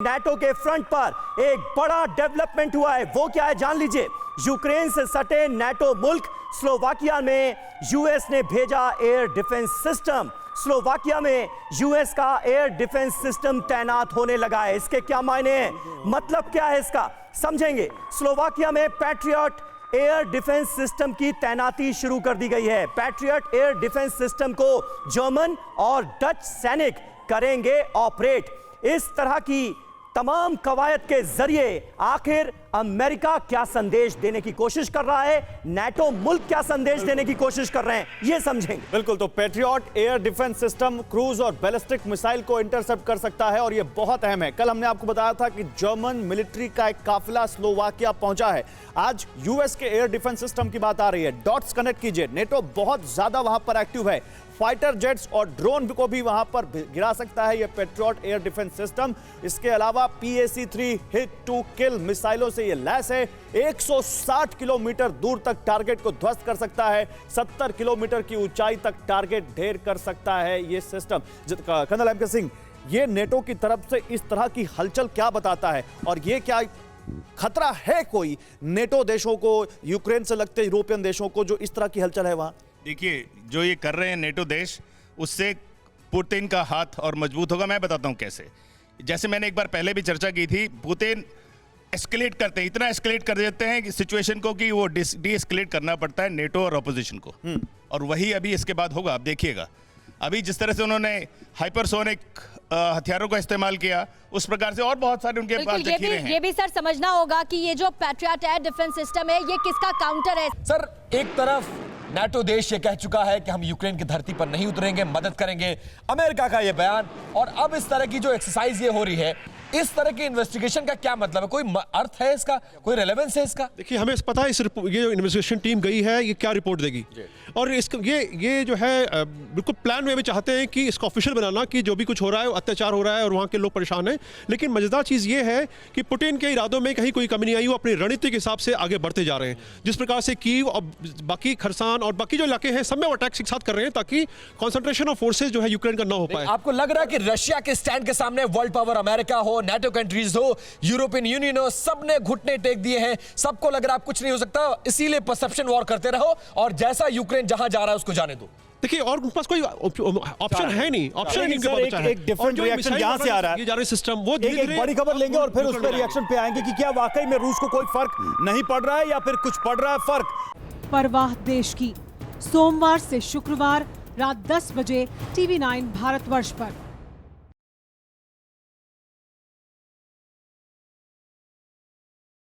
NATO के front पर एक बड़ा डेवलपमेंट हुआ है। वो क्या है जान लीजिए। यूक्रेन से सटे नाटो मुल्क स्लोवाकिया में यूएस ने भेजा एयर डिफेंस सिस्टम। स्लोवाकिया में यूएस का एयर डिफेंस सिस्टम तैनात होने लगा है। इसके क्या मायने हैं, मतलब क्या है इसका समझेंगे। स्लोवाकिया में पैट्रियट एयर डिफेंस सिस्टम की तैनाती शुरू कर दी गई है। पैट्रियट एयर डिफेंस सिस्टम को जर्मन और डच सैनिक करेंगे ऑपरेट। इस तरह की तमाम कवायद के जरिए आखिर अमेरिका क्या संदेश देने की कोशिश कर रहा है, नाटो मुल्क क्या संदेश देने की कोशिश कर रहे हैं, यह समझेंगे। बिल्कुल, तो patriot air defence system cruise और बैलिस्टिक मिसाइल को इंटरसेप्ट कर सकता है और यह बहुत अहम है। कल हमने आपको बताया था कि जर्मन मिलिट्री का एक काफिला स्लोवाकिया पहुंचा है। आज यूएस के एयर डिफेंस सिस्टम की बात आ रही है। डॉट्स कनेक्ट कीजिए। नाटो बहुत ज्यादा वहां पर एक्टिव है। फाइटर जेट्स और ड्रोन को भी वहां पर गिरा सकता है यह पैट्रियट एयर डिफेंस सिस्टम। इसके अलावा PAC-3 हिट टू किल मिसाइलों से यह लैस है। 160 किलोमीटर दूर तक टारगेट को ध्वस्त कर सकता है। 70 किलोमीटर की ऊंचाई तक टारगेट ढेर कर सकता है यह सिस्टम। कर्नल एम के सिंह, यह नेटो की तरफ से इस तरह की हलचल क्या बताता है और यह क्या खतरा है कोई नेटो देशों को, यूक्रेन से लगते यूरोपियन देशों को, जो इस तरह की हलचल है वहां? देखिए, जो ये कर रहे हैं नेटो देश, उससे पुतिन का हाथ और मजबूत होगा। मैं बताता हूं कैसे। जैसे मैंने एक बार पहले भी चर्चा की थी, पुतिन एस्केलेट करते हैं, इतना एस्केलेट कर देते हैं कि सिचुएशन को कि वो डी एस्केलेट करना पड़ता है नेटो और ऑपोजिशन को। और वही अभी इसके बाद होगा। आप देखिएगा, अभी जिस तरह से उन्होंने हाइपरसोनिक हथियारों का इस्तेमाल किया, उस प्रकार से और बहुत सारे उनके पास ज़ख़ीरे हैं। ये भी सर समझना होगा कि ये जो पैट्रियट एयर डिफेंस सिस्टम है, ये किसका काउंटर है। सर, एक तरफ नाटो देश ये कह चुका है कि हम यूक्रेन की धरती पर नहीं उतरेंगे, मदद करेंगे, अमेरिका का ये बयान, और अब इस तरह की जो एक्सरसाइज ये हो रही है, इस तरह की इन्वेस्टिगेशन का क्या मतलब है? कोई अर्थ है इसका, कोई रेलेवेंस है इसका? देखिए, हमें पता है ये जो इन्वेस्टिगेशन टीम गई है ये क्या रिपोर्ट देगी, और इसका ये जो है बिल्कुल प्लान वे में चाहते हैं कि इसको ऑफिशियल बनाना कि जो भी कुछ हो रहा है, अत्याचार हो रहा है और वहाँ के लोग परेशान हैं। लेकिन मजेदार चीज़ ये है कि पुतिन के इरादों में कहीं कोई कमी नहीं आई। वो अपनी रणनीति के हिसाब से आगे बढ़ते जा रहे हैं। जिस प्रकार से कीव और बाकी खरसान और बाकी जो इलाके हैं, सब में वो अटैक्स एक साथ कर रहे हैं ताकि कॉन्सेंट्रेशन ऑफ फोर्सेज जो है यूक्रेन का ना हो पाए। आपको लग रहा है कि रशिया के स्टैंड के सामने वर्ल्ड पावर अमेरिका हो, नाटो कंट्रीज हो, यूरोपियन यूनियन हो, सबने घुटने टेक दिए हैं, सबको लग रहा है अब कुछ नहीं हो सकता, इसीलिए परसेप्शन वॉर करते रहो और जैसा यूक्रेन जहां जा रहा है उसको जाने दो? देखिए, और उनके पास कोई ऑप्शन है नहीं, ऑप्शन नहीं उनके पास बचा है। एक डिफरेंट रिएक्शन यहां से आ रहा है। ये जा रहे सिस्टम, वो एक बड़ी खबर लेंगे और फिर उस पर रिएक्शन पे आएंगे कि क्या वाकई में रूस को कोई फर्क नहीं पड़ रहा है या फिर कुछ पड़ रहा है फर्क। परवाह देश की, सोमवार से शुक्रवार रात 10 बजे TV9 भारतवर्ष पर।